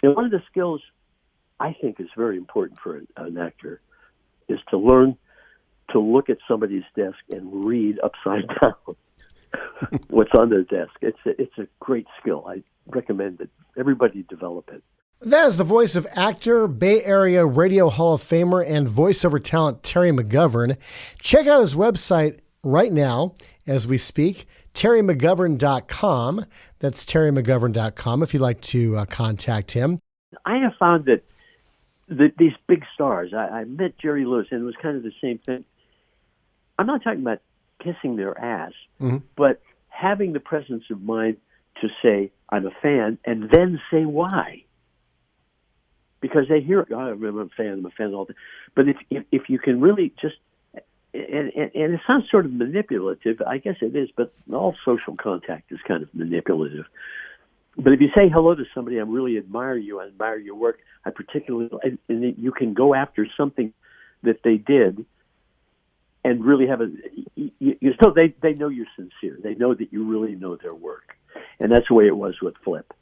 And one of the skills I think is very important for an actor is to learn to look at somebody's desk and read upside down what's on their desk. It's a great skill. I recommend that everybody develop it. That is the voice of actor, Bay Area Radio Hall of Famer, and voiceover talent Terry McGovern. Check out his website right now as we speak, terrymcgovern.com. That's terrymcgovern.com if you'd like to contact him. I have found that these big stars, I met Jerry Lewis, and it was kind of the same thing. I'm not talking about kissing their ass, but having the presence of mind to say, I'm a fan, and then say why. Because they hear, oh, I'm a fan all the time. But if you can really just, and it sounds sort of manipulative, I guess it is, but all social contact is kind of manipulative. But if you say hello to somebody, I really admire you, I admire your work, I particularly, and you can go after something that they did and really have they know you're sincere. They know that you really know their work. And that's the way it was with Flip,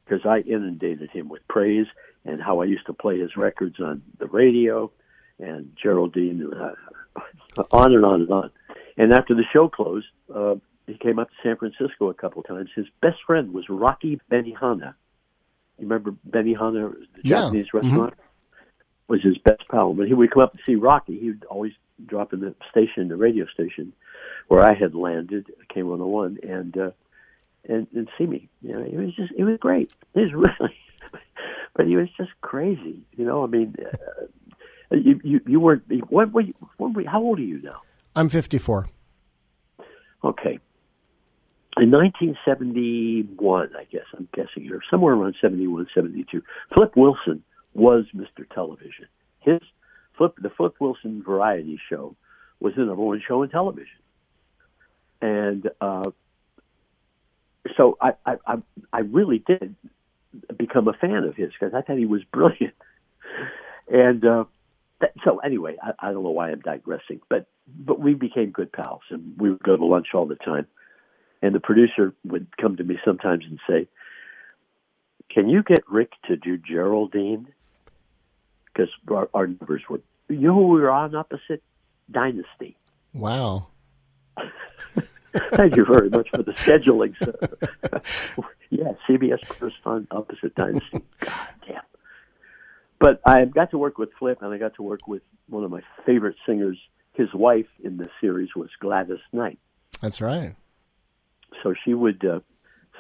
because I inundated him with praise and how I used to play his records on the radio and Geraldine, on and on and on. And after the show closed, he came up to San Francisco a couple of times. His best friend was Rocky Benihana. You remember Benihana, the Japanese restaurant? Was his best pal. When he would come up to see Rocky, he would always drop in the radio station where I had landed, K101, and see me. You know, it was great. It was really, but he was just crazy. You know, I mean, you weren't. How old are you now? I'm 54. Okay. In 1971, I guess, I'm guessing here, somewhere around 71, 72, Flip Wilson was Mr. Television. The Flip Wilson variety show was the number one show on television. And so I really did become a fan of his because I thought he was brilliant. And so anyway, I don't know why I'm digressing, but we became good pals, and we would go to lunch all the time. And the producer would come to me sometimes and say, can you get Rick to do Geraldine? Because our numbers were, you know who we were on opposite? Dynasty. Wow. Thank you very much for the scheduling, sir. Yeah, CBS first on opposite Dynasty. God damn. But I got to work with Flip, and I got to work with one of my favorite singers. His wife in the series was Gladys Knight. That's right. So she would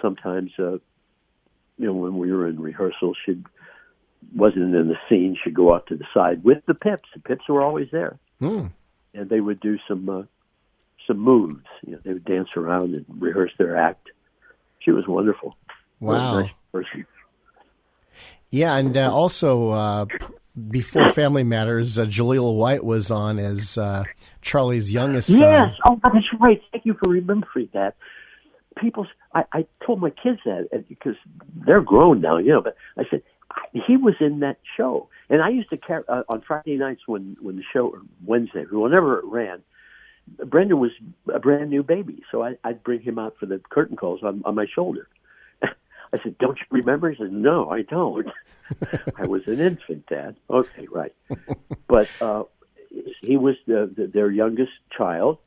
sometimes, when we were in rehearsal, wasn't in the scene. She'd go off to the side with the Pips. The Pips were always there, and they would do some moves. You know, they would dance around and rehearse their act. She was wonderful. Wow. A nice person. Yeah, and also before Family Matters, Jaleel White was on as Charlie's youngest son. Yes, that's right. Thank you for remembering that. I told my kids that because they're grown now, but I said he was in that show, and I used to carry on Friday nights when the show, or Wednesday, whenever it ran. Brendan was a brand new baby, so I'd bring him out for the curtain calls on my shoulder. I said, "Don't you remember?" He said, "No, I don't." I was an infant, Dad. Okay, right. But he was their youngest child.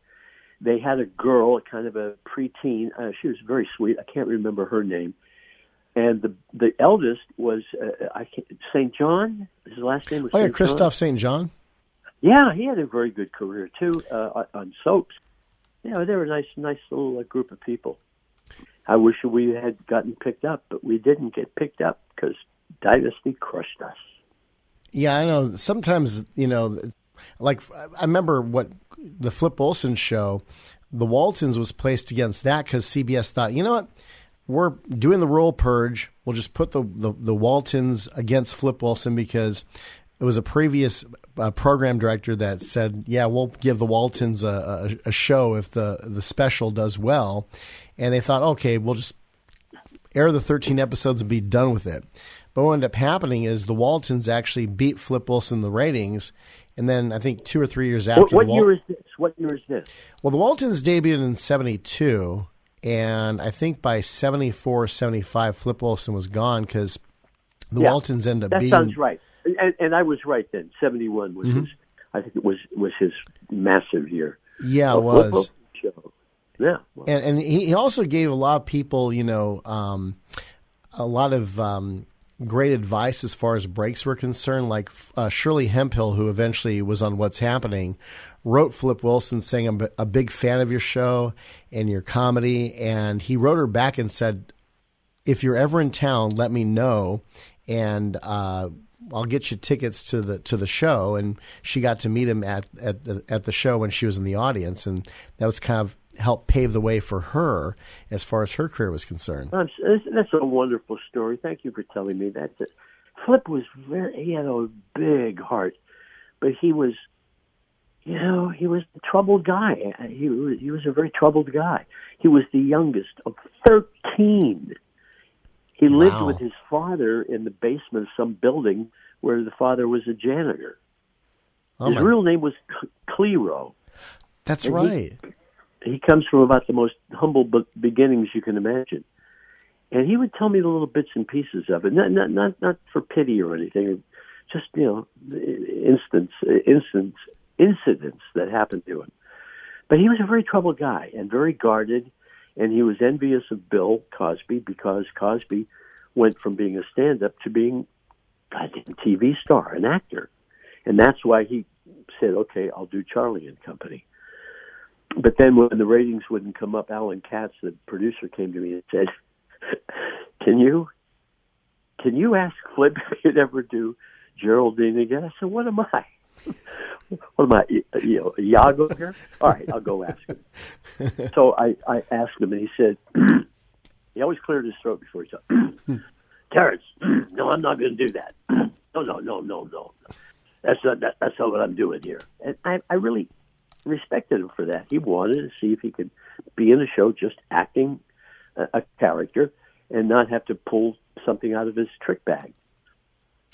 They had a girl, kind of a preteen. She was very sweet. I can't remember her name. And the eldest was St. John. His last name was St. John. Christoph St. John. Yeah, he had a very good career too on soaps. Yeah, they were a nice little group of people. I wish we had gotten picked up, but we didn't get picked up because Dynasty crushed us. Yeah, I know. Sometimes, like I remember what the Flip Wilson show, the Waltons was placed against that because CBS thought, you know what, we're doing the role purge. We'll just put the Waltons against Flip Wilson because it was a previous program director that said, yeah, we'll give the Waltons a show if the special does well. And they thought, okay, we'll just air the 13 episodes and be done with it. But what ended up happening is the Waltons actually beat Flip Wilson in the ratings. And then I think 2 or 3 years after. What year is this? Well, the Waltons debuted in 72. And I think by 74, 75, Flip Wilson was gone because The Waltons end up that beating. sounds right. And I was right then. 71 was his. I think it was his massive year. Yeah, it was. Show. Yeah, well. And he also gave a lot of people, a lot of great advice as far as breaks were concerned. Like Shirley Hemphill, who eventually was on What's Happening, wrote Flip Wilson saying, "I'm a big fan of your show and your comedy." And he wrote her back and said, "If you're ever in town, let me know, and I'll get you tickets to the show." And she got to meet him at the show when she was in the audience, and that was kind of helped pave the way for her as far as her career was concerned. That's a wonderful story. Thank you for telling me that. Flip was he had a big heart, but he was a troubled guy. He was a very troubled guy. He was the youngest of 13. He lived with his father in the basement of some building where the father was a janitor. His real name was Clero. That's right. He comes from about the most humble beginnings you can imagine. And he would tell me the little bits and pieces of it, not for pity or anything, just, incidents that happened to him. But he was a very troubled guy and very guarded, and he was envious of Bill Cosby because Cosby went from being a stand-up to being a TV star, an actor. And that's why he said, okay, I'll do Charlie and Company. But then when the ratings wouldn't come up, Alan Katz, the producer, came to me and said, can you ask Flip if he'd ever do Geraldine again? I said, what am I? What am I, Iago here? All right, I'll go ask him. So I asked him, and he said, he always cleared his throat before he talked. Terrence, no, I'm not going to do that. No. That's not what I'm doing here. And I really respected him for that. He wanted to see if he could be in a show just acting a character and not have to pull something out of his trick bag.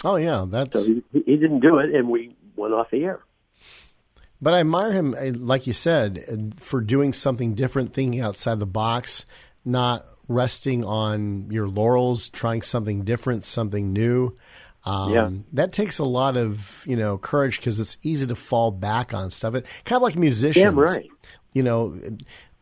Oh, yeah. So he didn't do it, and we went off the air. But I admire him, like you said, for doing something different, thinking outside the box, not resting on your laurels, trying something different, something new. That takes a lot of, courage, because it's easy to fall back on stuff. Kind of like musicians. Damn right.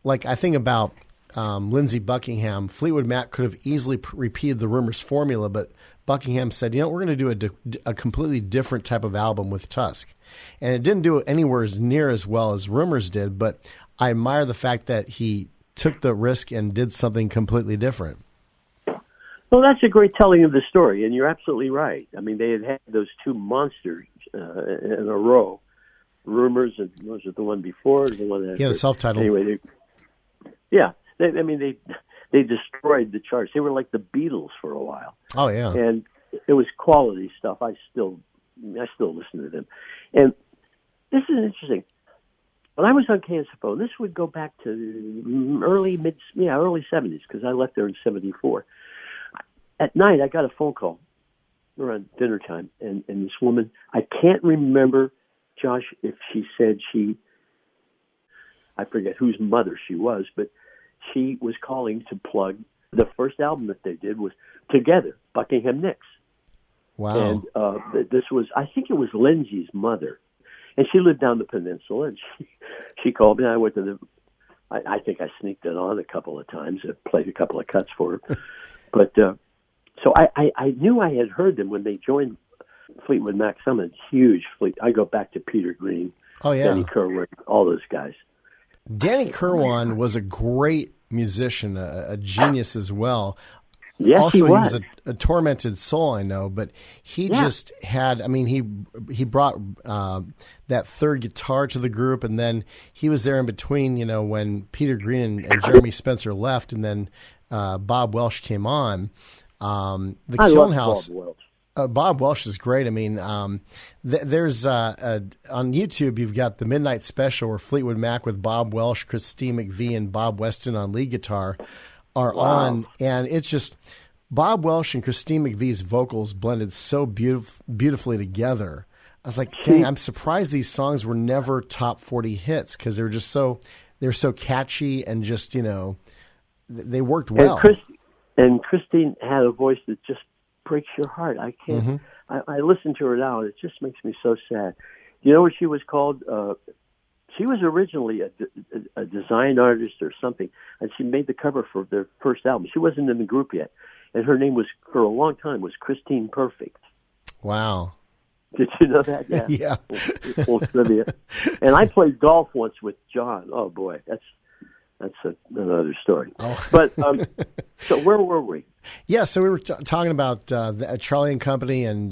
Like I think about Lindsey Buckingham. Fleetwood Mac could have easily repeated the Rumors formula, but Buckingham said, we're going to do a completely different type of album with Tusk. And it didn't do it anywhere near as well as Rumors did, but I admire the fact that he took the risk and did something completely different. Well, that's a great telling of the story, and you're absolutely right. I mean, they had those two monsters in a row. Rumors, and was it the one before? The one after? Yeah, the self-titled. Anyway, they destroyed the charts. They were like the Beatles for a while. Oh, yeah. And it was quality stuff. I still listen to them. And this is interesting. When I was on KSFO, this would go back to early 70s, because I left there in 74. At night, I got a phone call around dinner time, and this woman, I can't remember, Josh, if she said I forget whose mother she was, but she was calling to plug the first album that they did was Together, Buckingham Nicks. Wow. And this was, I think it was Lindsay's mother. And she lived down the peninsula, and she called me. I went to I think I sneaked it on a couple of times. I played a couple of cuts for her. But so I knew I had heard them when they joined Fleetwood Mac. Some of huge I go back to Peter Green, Danny Kerwin, all those guys. Danny Kerwin was a great musician, a genius as well. Yes, also, he was a tormented soul, I know, but he just had, he brought that third guitar to the group, and then he was there in between, when Peter Green and Jeremy Spencer left, and then Bob Welsh came on. The Kiln House. Bob Welsh is great. There's on YouTube, you've got the Midnight Special where Fleetwood Mac with Bob Welsh, Christine McVie, and Bob Weston on lead guitar are on, and it's just Bob Welsh and Christine McVie's vocals blended so beautifully together. I was like, dang, I'm surprised these songs were never top 40 hits, because they were just they're so catchy and just, they worked well. And Christine had a voice that just breaks your heart. I can't. I listen to her now, and it just makes me so sad. You know what she was called? She was originally a design artist or something, and she made the cover for their first album. She wasn't in the group yet, and her name was, for a long time, was Christine Perfect. Wow. Did you know that? Yeah. Yeah. Full trivia. And I played golf once with John. Oh boy, that's another story. Oh. But so where were we? Yeah, so we were talking about Charlie and Company and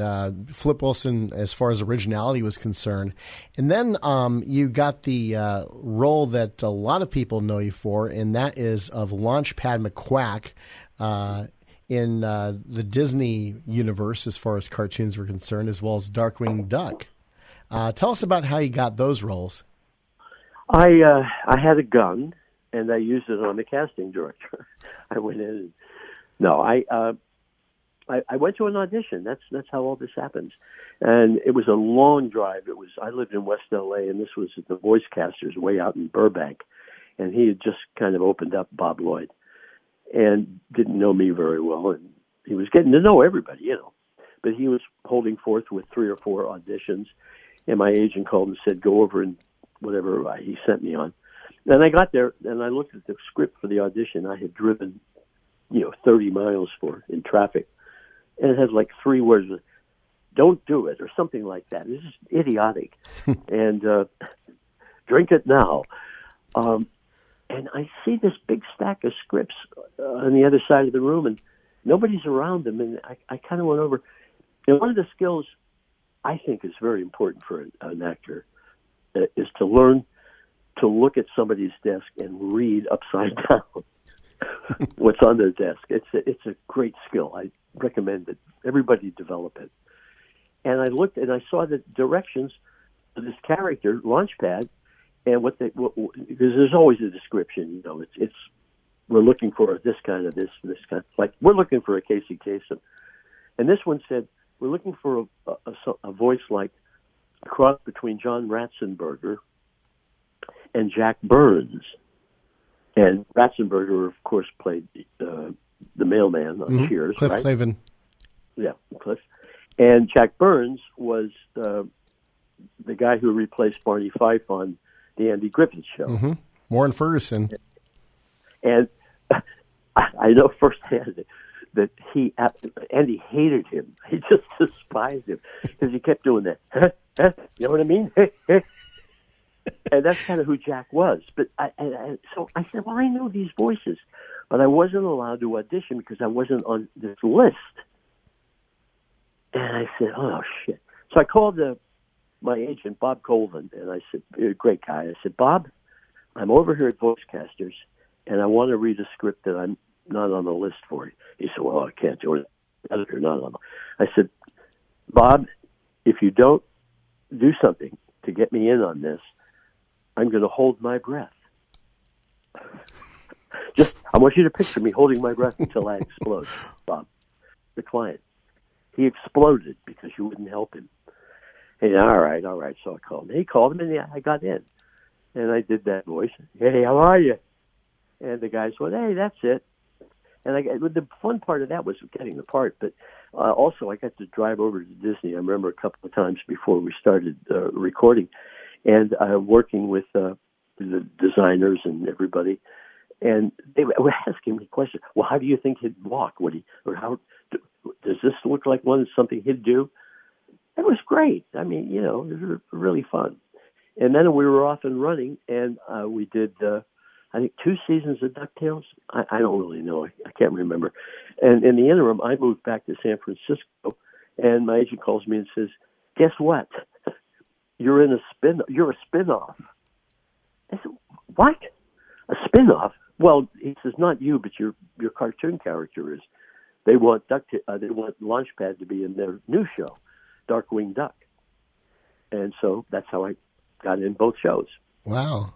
Flip Wilson as far as originality was concerned. And then you got the role that a lot of people know you for, and that is of Launchpad McQuack in the Disney universe as far as cartoons were concerned, as well as Darkwing Duck. Tell us about how you got those roles. I had a gun, and I used it on the casting director. I went in and I went to an audition. That's how all this happens. And it was a long drive. I lived in West LA, and this was at the Voice Casters way out in Burbank. And he had just kind of opened up, Bob Lloyd, and didn't know me very well. And he was getting to know everybody, you know. But he was holding forth with 3 or 4 auditions. And my agent called and said, go over and whatever he sent me on. And I got there, and I looked at the script for the audition. I had driven 30 miles for in traffic. And it has like 3 words, don't do it, or something like that. This is idiotic. And drink it now. And I see this big stack of scripts on the other side of the room, and nobody's around them. And I kind of went over. And one of the skills I think is very important for an actor is to learn to look at somebody's desk and read upside down what's on their desk. It's a great skill. I recommend that everybody develop it. And I looked and I saw the directions for this character, Launchpad, and because there's always a description. It's we're looking for this kind of this kind. Like we're looking for a Casey Kasem, and this one said we're looking for a voice like a cross between John Ratzenberger and Jack Burns. And Ratzenberger, of course, played the mailman on Cheers, Cliff right? Clavin. Yeah, Cliff. And Jack Burns was the guy who replaced Barney Fife on the Andy Griffith Show. Mm-hmm. Warren Ferguson. And I know firsthand that Andy hated him. He just despised him because he kept doing that. You know what I mean? And that's kind of who Jack was. But so I said, well, I know these voices, but I wasn't allowed to audition because I wasn't on this list. And I said, oh, shit. So I called my agent, Bob Colvin, and I said, great guy. I said, Bob, I'm over here at Voicecasters, and I want to read a script that I'm not on the list for. He said, well, I can't do it. You're not on the... I said, Bob, if you don't do something to get me in on this, I'm going to hold my breath. I want you to picture me holding my breath until I explode, Bob, the client. He exploded because you wouldn't help him. And all right. So I called him. He called him, and I got in. And I did that voice. Hey, how are you? And the guy said, hey, that's it. And the fun part of that was getting the part, but also I got to drive over to Disney. I remember a couple of times before we started recording, and working with the designers and everybody, and they were asking me questions. Well, how do you think he'd walk? How does this look like something he'd do? It was great. I mean, it was really fun. And then we were off and running, and we did, I think, 2 seasons of DuckTales. I don't really know. I can't remember. And in the interim, I moved back to San Francisco, and my agent calls me and says, guess what? You're a spin-off. I said, what? A spin-off? Well, he says, not you, but your cartoon character is. They want Launchpad to be in their new show, Darkwing Duck. And so that's how I got in both shows. Wow.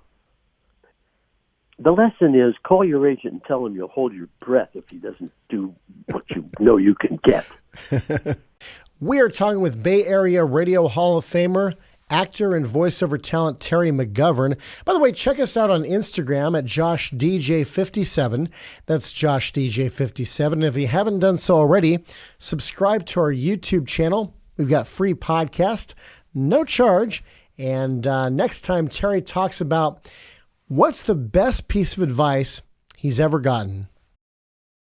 The lesson is call your agent and tell him you'll hold your breath if he doesn't do what you know you can get. We are talking with Bay Area Radio Hall of Famer actor and voiceover talent Terry McGovern. By the way, check us out on Instagram at JoshDJ57. That's JoshDJ57. And if you haven't done so already, subscribe to our YouTube channel. We've got free podcast, no charge. And next time, Terry talks about what's the best piece of advice he's ever gotten.